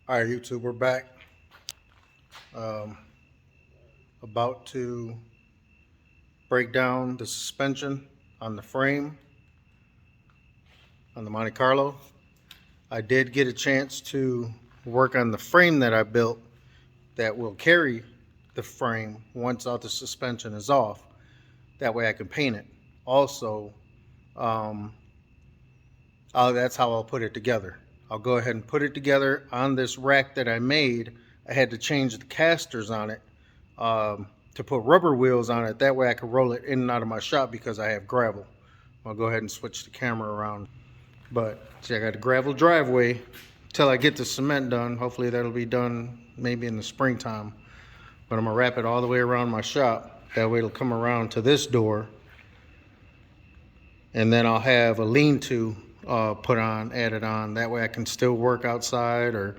All right, YouTube, we're back. About to break down the suspension on the frame on the Monte Carlo. I did get a chance to work on the frame that I built that will carry the frame once all the suspension is off. That way I can paint it. Also, that's how I'll put it together. I'll go ahead and put it together on this rack that I made. I had to change the casters on it to put rubber wheels on it. That way I can roll it in and out of my shop because I have gravel. I'll go ahead and switch the camera around. But see, I got a gravel driveway till I get the cement done. Hopefully that'll be done maybe in the springtime. But I'm gonna wrap it all the way around my shop. That way it'll come around to this door. And then I'll have a lean-to added on. That way I can still work outside or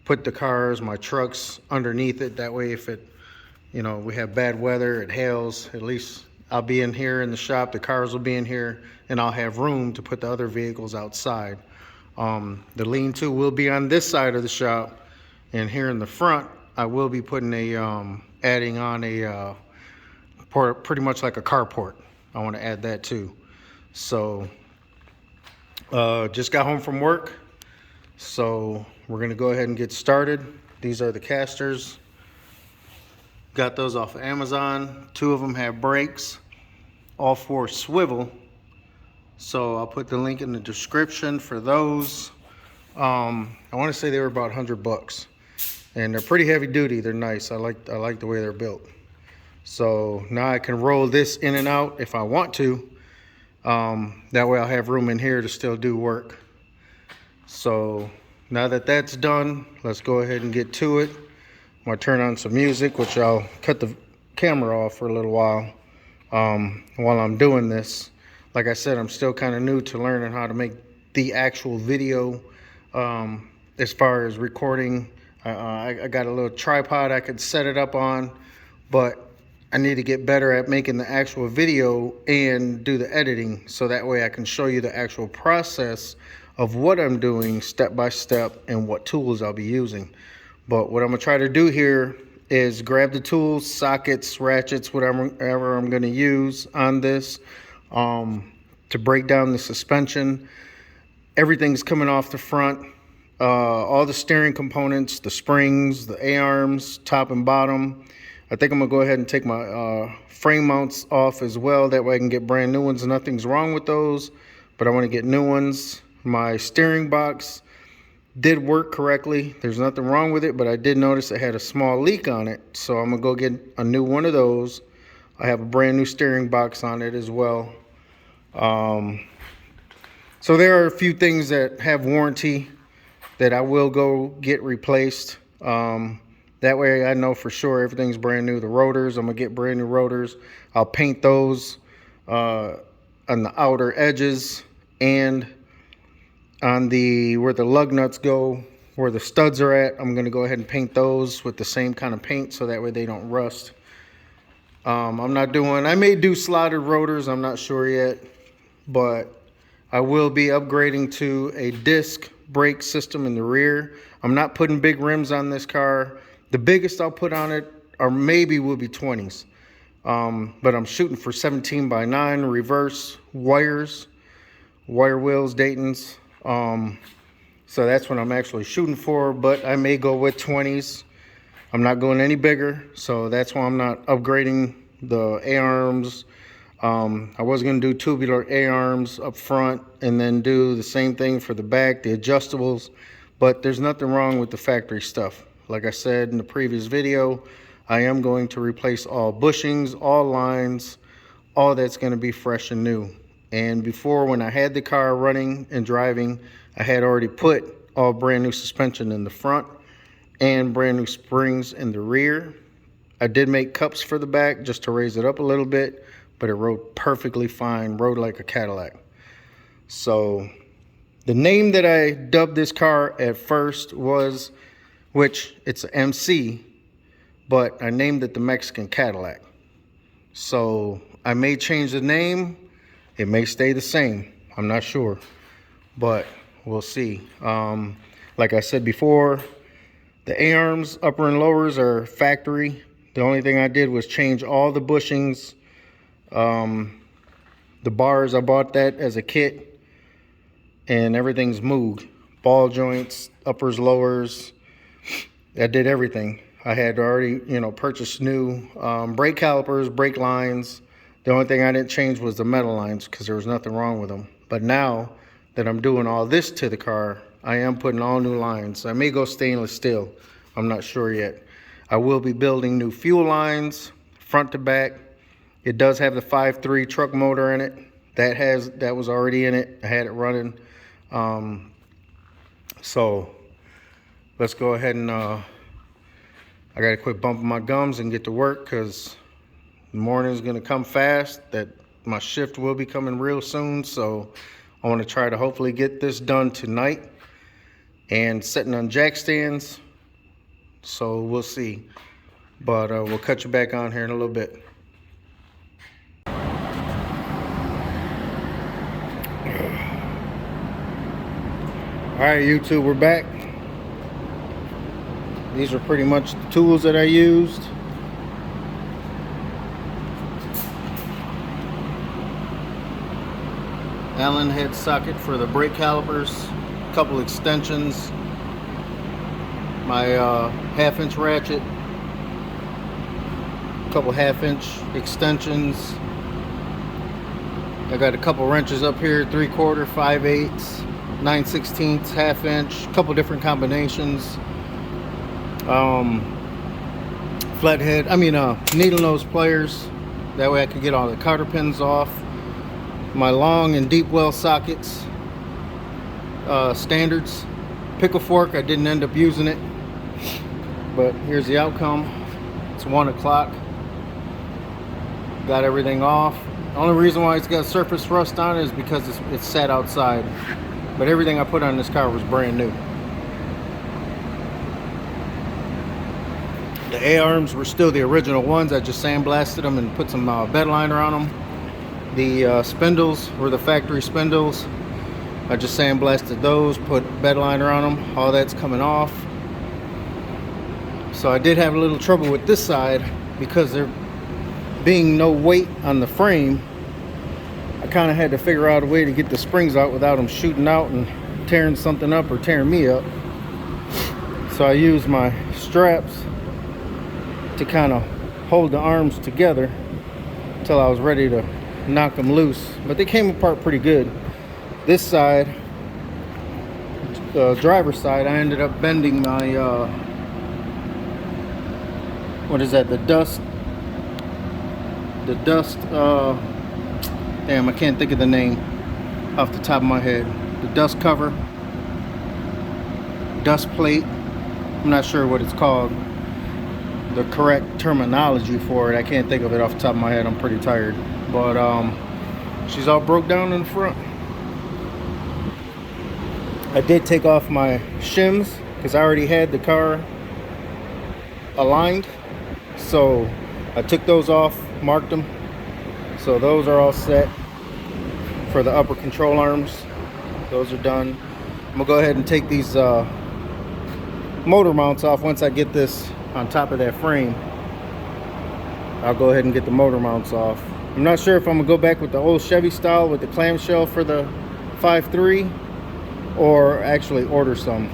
put the cars, my trucks underneath it. That way if we have bad weather, it hails, at least I'll be in here in the shop, the cars will be in here, and I'll have room to put the other vehicles outside. The lean-to will be on this side of the shop, and here in the front, I will be putting adding on a pretty much like a carport. I want to add that too. So, just got home from work, so we're gonna go ahead and get started. These are the casters. Got those off of Amazon. 2 of them have brakes. All 4 swivel. So I'll put the link in the description for those. I want to say they were about $100, and they're pretty heavy duty. They're nice. I like the way they're built. So now I can roll this in and out if I want to. That way I'll have room in here to still do work. So now that that's done, let's go ahead and get to it. I'm gonna turn on some music, which I'll cut the camera off for a little while I'm doing this. Like I said, I'm still kind of new to learning how to make the actual video. As far as recording, I got a little tripod I could set it up on, but I need to get better at making the actual video and do the editing, so that way I can show you the actual process of what I'm doing step by step and what tools I'll be using. But what I'm gonna try to do here is grab the tools, sockets, ratchets, whatever I'm gonna use on this to break down the suspension. Everything's coming off the front. All the steering components, the springs, the A-arms, top and bottom. I think I'm gonna go ahead and take my frame mounts off as well. That way I can get brand new ones. Nothing's wrong with those, but I wanna get new ones. My steering box did work correctly. There's nothing wrong with it, but I did notice it had a small leak on it. So I'm gonna go get a new one of those. I have a brand new steering box on it as well. So there are a few things that have warranty that I will go get replaced. That way I know for sure everything's brand new. The rotors, I'm gonna get brand new rotors. I'll paint those on the outer edges and on where the lug nuts go, where the studs are at. I'm gonna go ahead and paint those with the same kind of paint so that way they don't rust. I may do slotted rotors, I'm not sure yet, but I will be upgrading to a disc brake system in the rear. I'm not putting big rims on this car. The biggest I'll put on it or maybe will be 20s, but I'm shooting for 17x9 reverse wire wheels, Dayton's. So that's what I'm actually shooting for, but I may go with 20s. I'm not going any bigger, so that's why I'm not upgrading the A-arms. I was going to do tubular A-arms up front and then do the same thing for the back, the adjustables, but there's nothing wrong with the factory stuff. Like I said in the previous video, I am going to replace all bushings, all lines, all that's going to be fresh and new. And before, when I had the car running and driving, I had already put all brand new suspension in the front and brand new springs in the rear. I did make cups for the back just to raise it up a little bit, but it rode perfectly fine, rode like a Cadillac. So the name that I dubbed this car at first was, which it's an MC, but I named it the Mexican Cadillac. So I may change the name. It may stay the same. I'm not sure, but we'll see. Like I said before, The A-arms, upper and lowers, are factory. The only thing I did was change all the bushings. The bars, I bought that as a kit, and everything's moved. Ball joints, uppers, lowers, I did everything. I had already, purchased new brake calipers, brake lines. The only thing I didn't change was the metal lines because there was nothing wrong with them. But now that I'm doing all this to the car, I am putting all new lines. I may go stainless steel. I'm not sure yet. I will be building new fuel lines, front to back. It does have the 5.3 truck motor in it. That was already in it. I had it running. So let's go ahead and I gotta quit bumping my gums and get to work, because the morning is gonna come fast. That my shift will be coming real soon, so I want to try to hopefully get this done tonight and setting on jack stands. So we'll see, but we'll cut you back on here in a little bit. All right, YouTube, we're back. These are pretty much the tools that I used. Allen head socket for the brake calipers, a couple extensions, my 1/2-inch ratchet, a couple 1/2-inch extensions. I got a couple wrenches up here, 3/4, 5/8, 9/16, 1/2 inch, a couple different combinations. Needle nose pliers, that way I could get all the cotter pins off. My long and deep well sockets, standards. Pickle fork, I didn't end up using it, but here's the outcome. It's 1 o'clock. Got everything off. The only reason why it's got surface rust on it is because it's sat outside, but everything I put on this car was brand new. The A-arms were still the original ones. I just sandblasted them and put some bed liner on them. The spindles were the factory spindles. I just sandblasted those, put bed liner on them. All that's coming off. So I did have a little trouble with this side because there being no weight on the frame. I kind of had to figure out a way to get the springs out without them shooting out and tearing something up or tearing me up. So I used my straps to kind of hold the arms together until I was ready to knock them loose, but they came apart pretty good. This side, the driver's side, I ended up bending my what is that, the dust damn, I can't think of the name off the top of my head. The dust cover, dust plate, I'm not sure what it's called, the correct terminology for it. I can't think of it off the top of my head. I'm pretty tired, but she's all broke down in the front. I did take off my shims because I already had the car aligned, so I took those off, marked them, so those are all set for the upper control arms. Those are done. I'm gonna go ahead and take these motor mounts off. Once I get this on top of that frame, I'll go ahead and get the motor mounts off. I'm not sure if I'm gonna go back with the old Chevy style with the clamshell for the 5.3 or actually order some,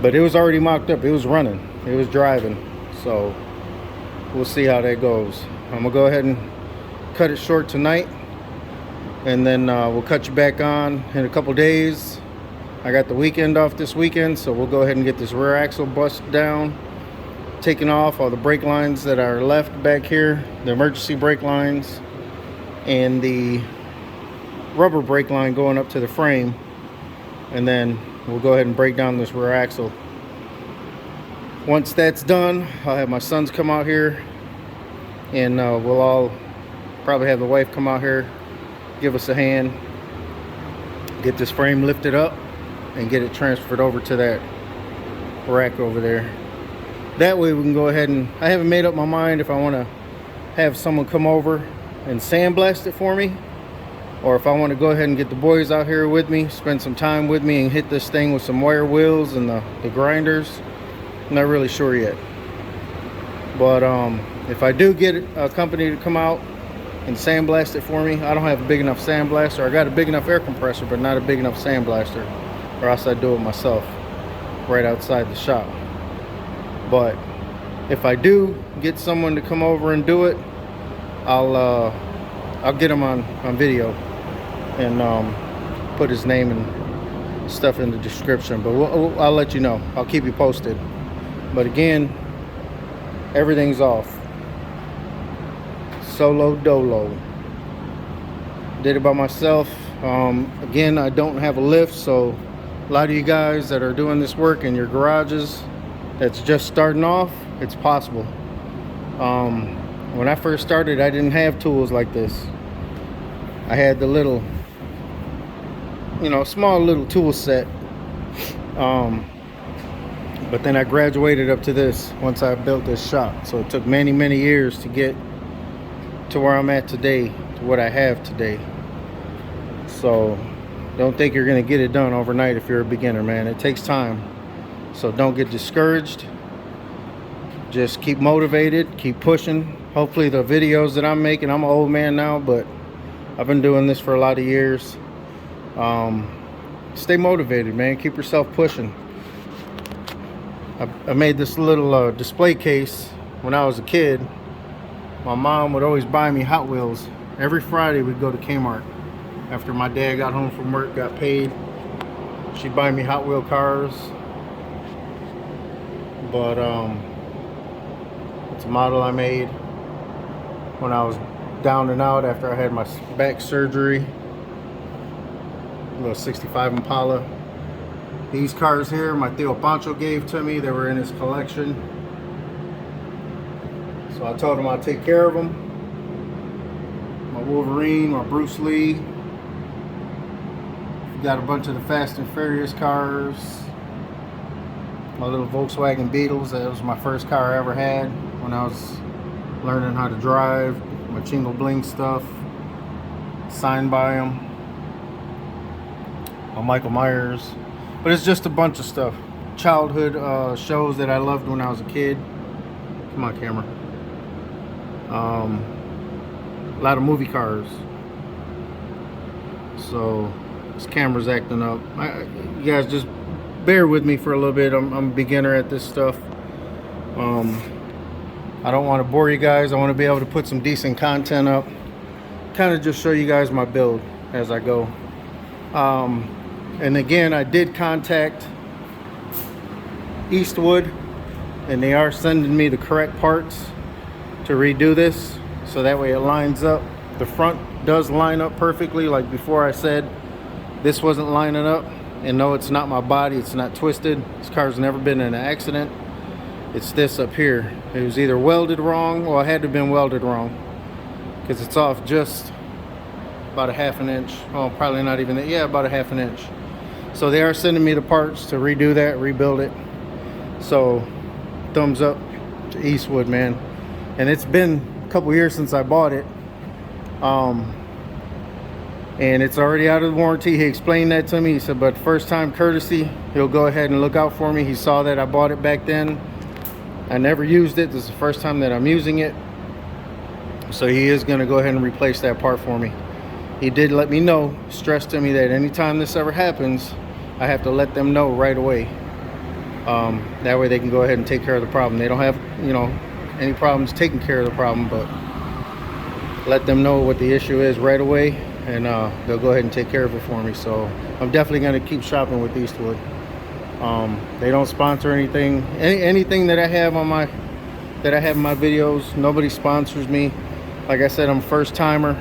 but it was already mocked up. It was running, it was driving, so we'll see how that goes. I'm gonna go ahead and cut it short tonight, and then we'll cut you back on in a couple days. I got the weekend off this weekend, so we'll go ahead and get this rear axle busted down, taking off all the brake lines that are left back here, the emergency brake lines and the rubber brake line going up to the frame, and then we'll go ahead and break down this rear axle. Once that's done, I'll have my sons come out here, and we'll all probably have the wife come out here, give us a hand, get this frame lifted up and get it transferred over to that rack over there. That way we can go ahead and, I haven't made up my mind if I want to have someone come over and sandblast it for me, or if I want to go ahead and get the boys out here with me, spend some time with me and hit this thing with some wire wheels and the grinders. I'm not really sure yet. But if I do get a company to come out and sandblast it for me, I don't have a big enough sandblaster. I got a big enough air compressor, but not a big enough sandblaster, or else I'd do it myself right outside the shop. But if I do get someone to come over and do it, I'll get him on video and put his name and stuff in the description. But I'll let you know. I'll keep you posted. But again, everything's off. Solo dolo. Did it by myself. Again, I don't have a lift, so a lot of you guys that are doing this work in your garages that's just starting off, it's possible. When I first started, I didn't have tools like this. I had the little, small little tool set. But then I graduated up to this once I built this shop. So it took many, many years to get to where I'm at today, to what I have today. So don't think you're gonna get it done overnight if you're a beginner, man. It takes time. So don't get discouraged. Just keep motivated, keep pushing. Hopefully the videos that I'm making, I'm an old man now, but I've been doing this for a lot of years. Stay motivated, man. Keep yourself pushing. I made this little display case when I was a kid. My mom would always buy me Hot Wheels. Every Friday we'd go to Kmart. After my dad got home from work, got paid, she'd buy me Hot Wheel cars. But it's a model I made when I was down and out after I had my back surgery. A little 65 Impala. These cars here, my Tío Pancho gave to me. They were in his collection. So I told him I'd take care of them. My Wolverine, my Bruce Lee. Got a bunch of the Fast and Furious cars. My little Volkswagen Beetles. That was my first car I ever had when I was learning how to drive. My Chingo Bling stuff. Signed by him. My Michael Myers. But it's just a bunch of stuff. Childhood shows that I loved when I was a kid. Come on, camera. A lot of movie cars. So this camera's acting up. You guys just bear with me for a little bit. I'm a beginner at this stuff. I don't want to bore you guys. I want to be able to put some decent content up. Kind of just show you guys my build as I go. And again, I did contact Eastwood, and they are sending me the correct parts to redo this, so that way it lines up. The front does line up perfectly. Like before, I said this wasn't lining up, and no, it's not my body, it's not twisted. This car's never been in an accident. It's this up here. It was either welded wrong, or it had to have been welded wrong, because it's off just about a half an inch. Oh, probably not even that. Yeah, about a half an inch. So they are sending me the parts to redo that, rebuild it. So thumbs up to Eastwood, man. And it's been a couple years since I bought it. And it's already out of warranty. He explained that to me. He said, but first time courtesy, he'll go ahead and look out for me. He saw that I bought it back then. I never used it. This is the first time that I'm using it. So he is going to go ahead and replace that part for me. He did let me know, stressed to me that anytime this ever happens, I have to let them know right away. That way they can go ahead and take care of the problem. They don't have, any problems taking care of the problem, but let them know what the issue is right away, and they'll go ahead and take care of it for me. So I'm definitely going to keep shopping with Eastwood. They don't sponsor anything. Anything that I have on my in my videos, nobody sponsors me. Like I said, I'm a first timer.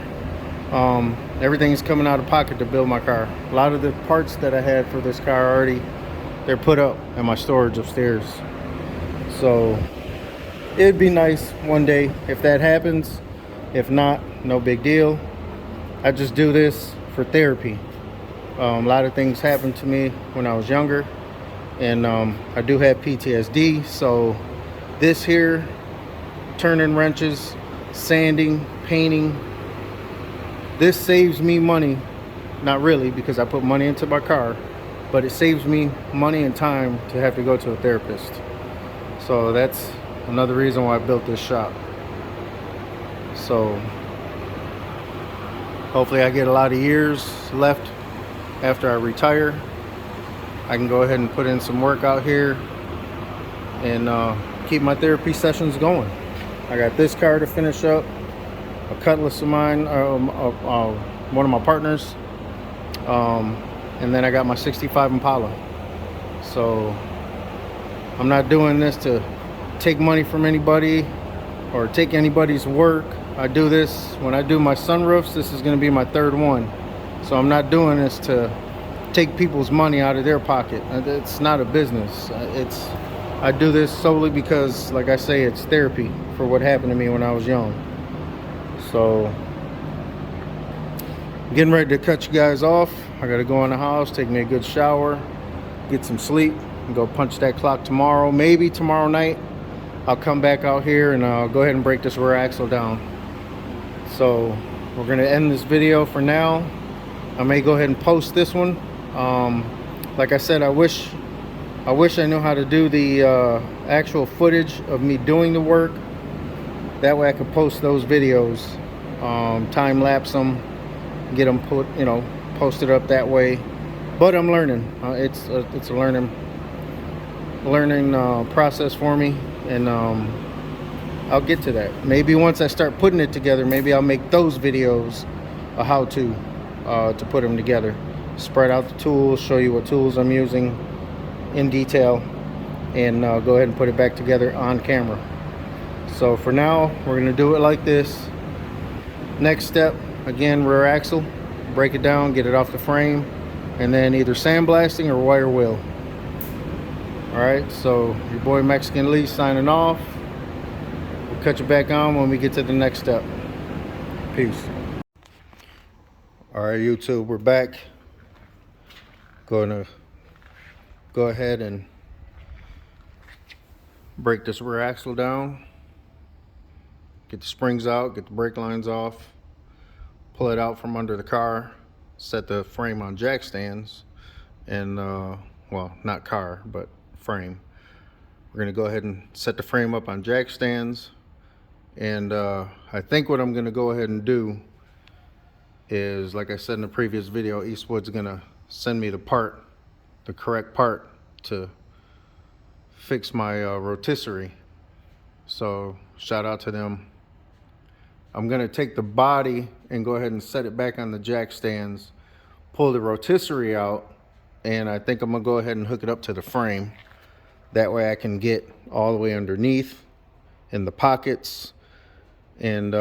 Everything is coming out of pocket to build my car. A lot of the parts that I had for this car already, they're put up in my storage upstairs. So it'd be nice one day if that happens. If not, no big deal. I just do this for therapy. A lot of things happened to me when I was younger, and I do have PTSD. So this here, turning wrenches, sanding, painting, this saves me money. Not really, because I put money into my car, but it saves me money and time to have to go to a therapist. So that's another reason why I built this shop. So hopefully I get a lot of years left after I retire. I can go ahead and put in some work out here and keep my therapy sessions going. I got this car to finish up, a Cutlass of mine, one of my partners, and then I got my 65 Impala. So I'm not doing this to take money from anybody or take anybody's work. I do this when I do my sunroofs. This is going to be my third one. So I'm not doing this to take people's money out of their pocket. It's not a business. I do this solely because, like I say, it's therapy for what happened to me when I was young. So getting ready to cut you guys off. I gotta go in the house, take me a good shower, get some sleep, and go punch that clock tomorrow. Maybe tomorrow night I'll come back out here and I'll go ahead and break this rear axle down. So we're gonna end this video for now. I may go ahead and post this one. Like I said, I wish I knew how to do the actual footage of me doing the work. That way I could post those videos, time lapse them, get them posted up that way. But I'm learning. It's a learning process for me, and I'll get to that. Maybe once I start putting it together, maybe I'll make those videos a how-to put them together. Spread out the tools, show you what tools I'm using in detail, and go ahead and put it back together on camera. So for now, we're going to do it like this. Next step, again, rear axle, break it down, get it off the frame, and then either sandblasting or wire wheel. Alright, so your boy Mexican Lee signing off. We'll catch you back on when we get to the next step. Peace. Alright, YouTube, we're back. Gonna go ahead and break this rear axle down. Get the springs out, get the brake lines off, pull it out from under the car, set the frame on jack stands, and well, not car, but frame. We're gonna go ahead and set the frame up on jack stands, and I think what I'm gonna go ahead and do is, like I said in the previous video, Eastwood's gonna send me the correct part to fix my rotisserie. So shout out to them. I'm gonna take the body and go ahead and set it back on the jack stands, pull the rotisserie out, and I think I'm gonna go ahead and hook it up to the frame. That way I can get all the way underneath in the pockets and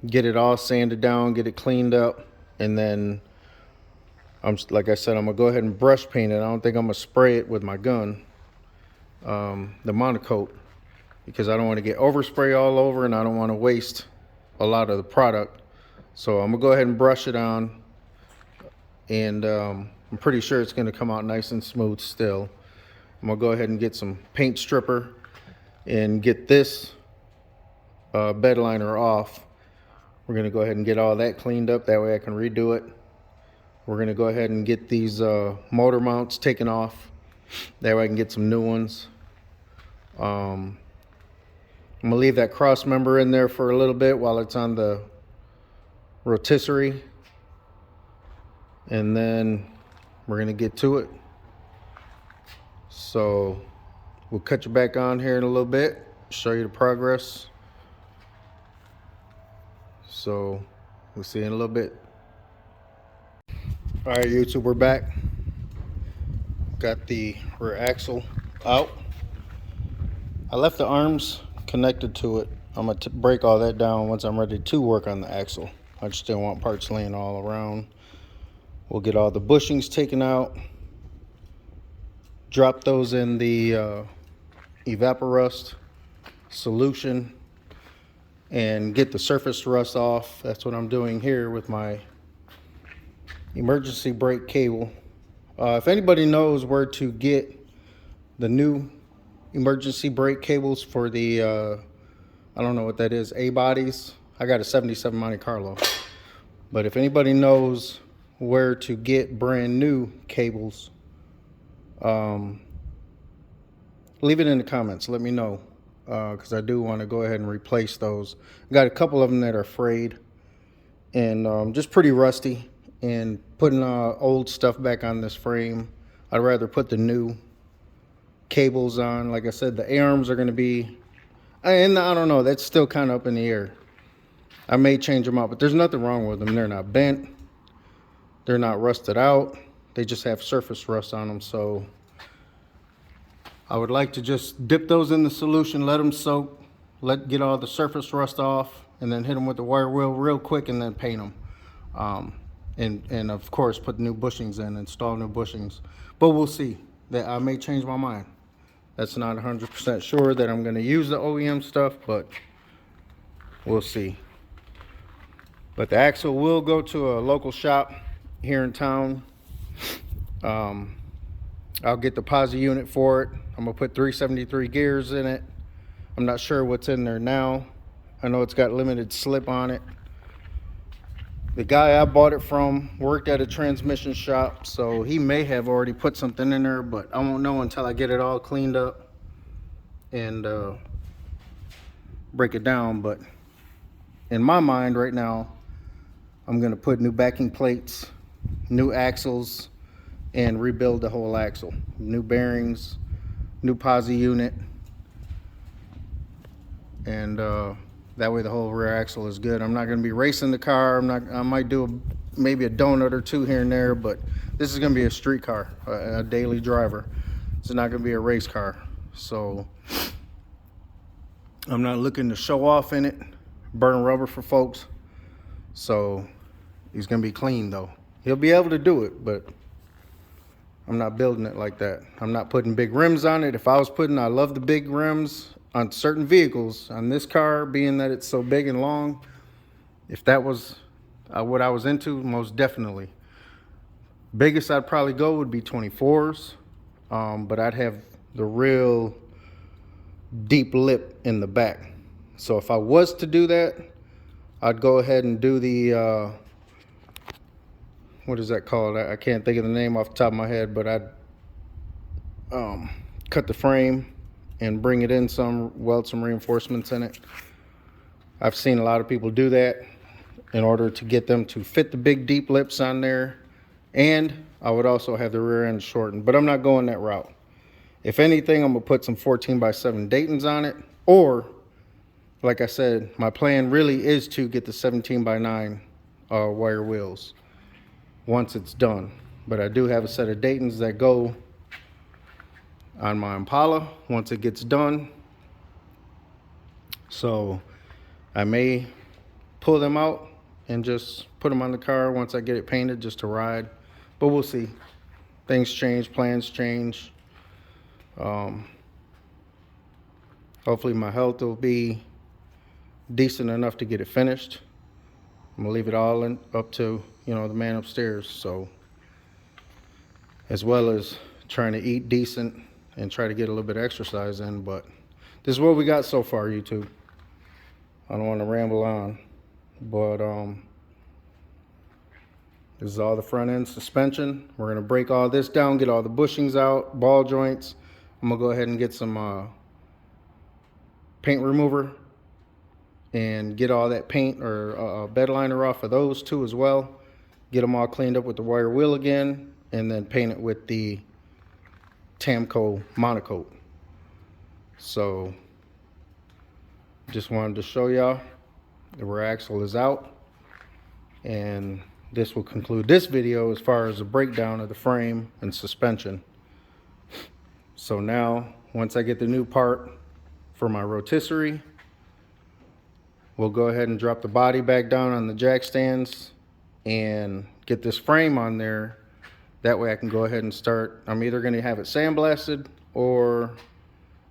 get it all sanded down, get it cleaned up, and then like I said, I'm gonna go ahead and brush paint it. I don't think I'm gonna spray it with my gun, the Monte, because I don't want to get overspray all over, and I don't want to waste a lot of the product. So I'm gonna go ahead and brush it on, and I'm pretty sure it's gonna come out nice and smooth still. I'm gonna go ahead and get some paint stripper and get this bed liner off. We're gonna go ahead and get all that cleaned up, that way I can redo it. We're gonna go ahead and get these motor mounts taken off, that way I can get some new ones. I'm gonna leave that cross member in there for a little bit while it's on the rotisserie, and then we're gonna get to it. So we'll cut you back on here in a little bit, show you the progress. So we'll see you in a little bit. All right, YouTube, we're back. Got the rear axle out. I left the arms connected to it. I'm gonna break all that down once I'm ready to work on the axle. I just didn't want parts laying all around. We'll get all the bushings taken out, drop those in the evaporust solution, and get the surface rust off. That's what I'm doing here with my emergency brake cable. If anybody knows where to get the new emergency brake cables for the I don't know what that is, A bodies. I got a 77 Monte Carlo, but if anybody knows where to get brand new cables, leave it in the comments. Let me know, because I do want to go ahead and replace those. I got a couple of them that are frayed and just pretty rusty, and putting old stuff back on this frame, I'd rather put the new cables on. Like I said, the arms are going to be, and I don't know, that's still kind of up in the air. I may change them out, but there's nothing wrong with them. They're not bent, they're not rusted out, they just have surface rust on them. So I would like to just dip those in the solution, let them soak, get all the surface rust off, and then hit them with the wire wheel real quick, and then paint them. And of course put new bushings in, install new bushings. But we'll see. That I may change my mind. That's not 100% sure that I'm going to use the OEM stuff, but we'll see. But the axle will go to a local shop here in town. I'll get the posi unit for it. I'm going to put 373 gears in it. I'm not sure what's in there now. I know it's got limited slip on it. The guy I bought it from worked at a transmission shop, so he may have already put something in there, but I won't know until I get it all cleaned up and break it down. But in my mind right now, I'm going to put new backing plates, new axles, and rebuild the whole axle. New bearings, new posi unit, and that way the whole rear axle is good. I'm not going to be racing the car. I might do maybe a donut or two here and there, but this is going to be a street car, a daily driver. It's not going to be a race car. So I'm not looking to show off in it, burn rubber for folks. So he's going to be clean though. He'll be able to do it, but I'm not building it like that. I'm not putting big rims on it. If I was putting, I love the big rims on certain vehicles. On this car, being that it's so big and long, if that was what I was into, most definitely. Biggest I'd probably go would be 24s, but I'd have the real deep lip in the back. So if I was to do that, I'd go ahead and do the what is that called? I can't think of the name off the top of my head, but I'd cut the frame and bring it in some, weld some reinforcements in it. I've seen a lot of people do that in order to get them to fit the big deep lips on there, and I would also have the rear end shortened, but I'm not going that route. If anything, I'm gonna put some 14x7 Daytons on it, or like I said, my plan really is to get the 17x9 wire wheels once it's done. But I do have a set of Daytons that go on my Impala once it gets done. So I may pull them out and just put them on the car once I get it painted, just to ride. But we'll see. Things change, plans change. Hopefully my health will be decent enough to get it finished. I'm gonna leave it all up to, you know, the man upstairs. So, as well as trying to eat decent and try to get a little bit of exercise in. But this is what we got so far, YouTube. I don't want to ramble on, but this is all the front end suspension. We're gonna break all this down, get all the bushings out, ball joints. I'm gonna go ahead and get some paint remover and get all that paint or bed liner off of those two as well. Get them all cleaned up with the wire wheel again, and then paint it with the Tamco monocoat. So just wanted to show y'all the rear axle is out, and this will conclude this video as far as the breakdown of the frame and suspension. So now, once I get the new part for my rotisserie, we'll go ahead and drop the body back down on the jack stands and get this frame on there. That way I can go ahead and start. I'm either going to have it sandblasted or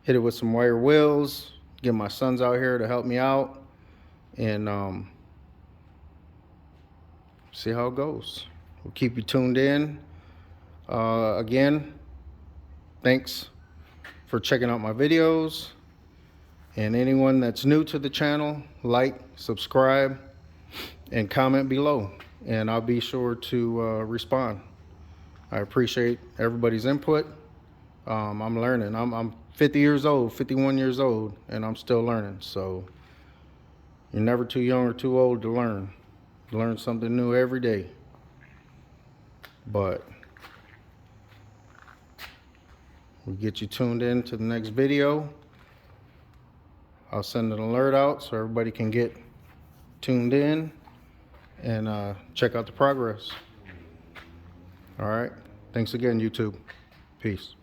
hit it with some wire wheels, get my sons out here to help me out, and see how it goes. We'll keep you tuned in. Again, thanks for checking out my videos. And anyone that's new to the channel, like, subscribe, and comment below, and I'll be sure to respond. I appreciate everybody's input. I'm learning. I'm 50 years old, 51 years old, and I'm still learning. So you're never too young or too old to learn. Learn something new every day. But we'll get you tuned in to the next video. I'll send an alert out so everybody can get tuned in and check out the progress. All right. Thanks again, YouTube. Peace.